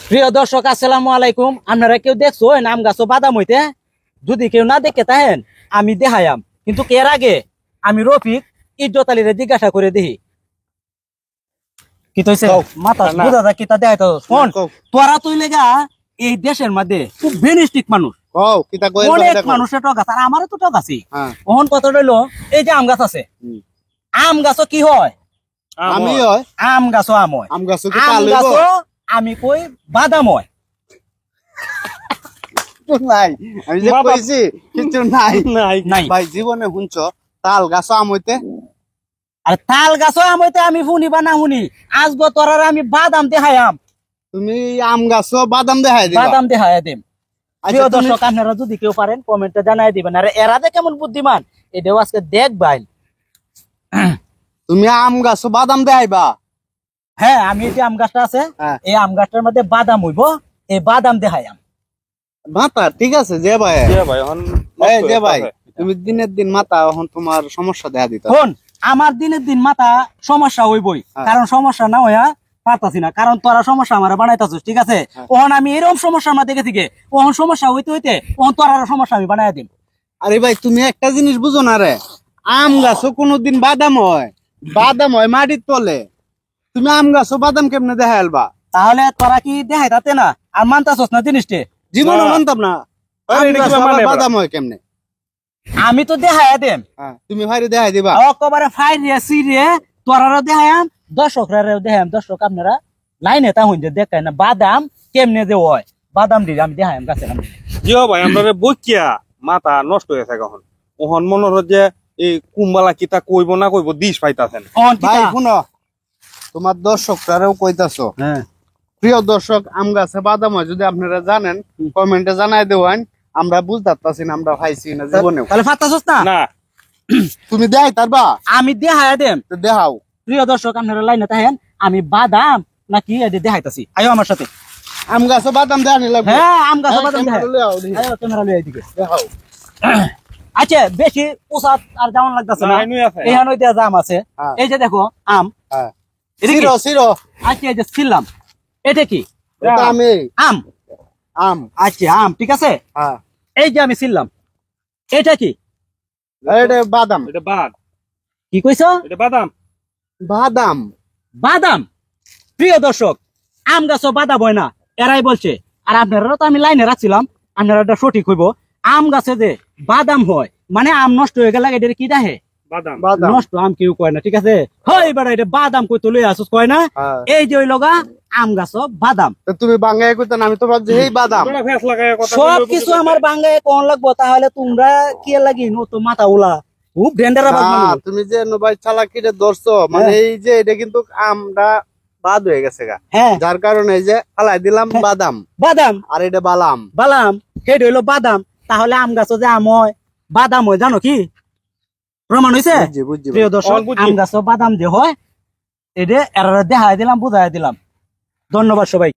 প্রিয় দর্শক, আসসালামু আলাইকুম। আপনারা কেউ দেখছো আম গাছ বাদাম হইতে? যদি কেউ না দেখে তাহেন আমি দেখায়াম, কিন্তু এর আগে আমি রফিক ইজ্জত আলীরে জিজ্ঞাসা করে দেখি কি তৈছে মাথা বুঝা যায় কিতা দেখাই। তো শোন, তোরা তুই লেগা এই দেশের মধ্যে খুব বেনিস্টিক মানুষ, অনেক মানুষের টক আছে, আর আমারও তো টক আছে। ওহন কত রইল, এই যে আম গাছ আছে, আম গাছ কি হয়? আম গাছ আম হয়, আম গাছ আমি কই বাদাম হয়। নাই আমি যে কইছি কিছু নাই নাই ভাই, জীবনে শুনছ তাল গাছ আম হইতে? আরে তাল গাছ আম হইতে আমি শুনি বা না শুনি, আসবো তোরার আমি বাদাম দেখায়াম। তুমি আম গাছ বাদাম দেখাই দিবা? বাদাম দেখায় দেম। প্রিয় দর্শক, আপনারা যদি কেউ পারেন কমেন্টে জানাই দিবেন। আর এরা যে কেমন বুদ্ধিমান এটাও আজকে দেখ ভাই। তুমি আম গাছ বাদাম দেখাইবা? হ্যাঁ, আমি যে আম গাছটা আছে এই আম গাছটার মধ্যে বাদাম হইব, এই বাদাম দেখায়াম। মাথা ঠিক আছে যে ভাই, যে ভাই তুমি দিনের দিন মাথা এখন তোমার সমস্যা দেখা দিত। শোন, আমার দিনের দিন মাথা সমস্যা হইবই, কারণ সমস্যা না হইয়া পারতাছি না, কারণ তোরা সমস্যা আমার বানাইতাছিস, ঠিক আছে? ওহন আমি এরকম সমস্যা আমার দেখে থেকে ওহন সমস্যা হইতে হইতে ওহন তোরার সমস্যা আমি বানাই দিম। আরে ভাই, তুমি একটা জিনিস বুঝো না রে, আম গাছও কোনোদিন বাদাম হয়? বাদাম হয় মাটির তলে, তুমি আম গাছও বাদাম কেমনে দেখা এলবা? তাহলে তোরা কি দেখাই তাতে না আর মানতাছস না জিনিসটা? জীবনে মানতাম না। বাদাম হয় কেমনে? আমি তো দেখাই দেম, তুমি ফাইরে দেখাই দিবা? একেবারে ফাইরে সিরে তোরারও দেখায়াম, দর্শকরাও দেখায়াম। দর্শক আপনারা লাইনে তা হইন যে দেখায় না বাদাম কেমনে যে হয়, বাদাম দিয়ে আমি দেখায়াম গাছের। জিও ভাই, আমরা বকিয়া মাথা নষ্ট হয়ে থাকে এখন। ওহন মনে হল যে এই কুম্বালা কিতা কইব না কইব দিশ পাইতাছেন। ভাই শুনো, তোমার দর্শকরাও কইতাছো। প্রিয় দর্শক, আম গাছে বাদাম হয় যদি আপনারা জানেন কমেন্টে জানাই দেওয়ান। আমরা বুঝতে পারছি না আমরা খাইছি না জীবনে। তাহলে ফাতাছস না? তুমি দেখাই তারবা? আমি দেখায় দেম। দেখাও। প্রিয় দর্শক, আপনারা লাইনে তাহেন, আমি বাদাম নাকি এটি দেখাইতাছি। আয়ো আমার সাথে। আম গাছে বাদাম দেখানি লাগবে? হ্যাঁ, আম গাছে বাদাম দেখাই। আয়ো ক্যামেরা লই এদিকে দেখাও। আচ্ছা, বেশি পোসাত আর যেমন লাগতাছে না, এখানে ওই জাম আছে। এই যে দেখো আম, সিরো সিরো। আচ্ছা, এই যে ছিলাম, এটা কি? আম। আম, আচ্ছা আম, ঠিক আছে। এই যে আমি ছিলাম, এটা কি? এটা বাদাম। এটা বাদ কি কইছো? এটা বাদাম। বাদাম বাদাম। প্রিয় দর্শক, আম গাছও বাদাম হয় না এরাই বলছে, আর আপনারা তো আমি লাইনে রাখছিলাম, আপনারা এটা সঠিক হইব। আম গাছে যে বাদাম হয় মানে আম নষ্ট হয়ে গেলে এটা কি দেখে? বাদাম। নষ্ট আম কেউ কয় না, ঠিক আছে? হয় বেড়া, এটা বাদাম কই তো লই আসছ কয় না? এই যে ওই লগা আম গাছ বাদাম। তুমি বাংলায় কইতেন, আমি তো ভাবছি এই বাদাম। সব কিছু আমার বাংলায় কোন লাগবো, তাহলে তোমরা কি লাগি নতো মাথা উলা খুব ডেন্ডারা বাদাম। তুমি যে ভাই চালাকিরে ধরছো, মানে এই যে এটা কিন্তু আমটা বাদ হয়ে গেছে গা, যার কারণে এই যে ফালাই দিলাম বাদাম। বাদাম আর এটা বালাম। বালাম, সেটা হইলো বাদাম। তাহলে আম গাছ যে আম হয় বাদাম হয়, জানো কি প্রমাণ হয়েছে? প্রিয় দর্শক, আম গাছ বাদাম যে হয় এটা এরা দেখাই দিলাম, বুঝাই দিলাম। ধন্যবাদ সবাই।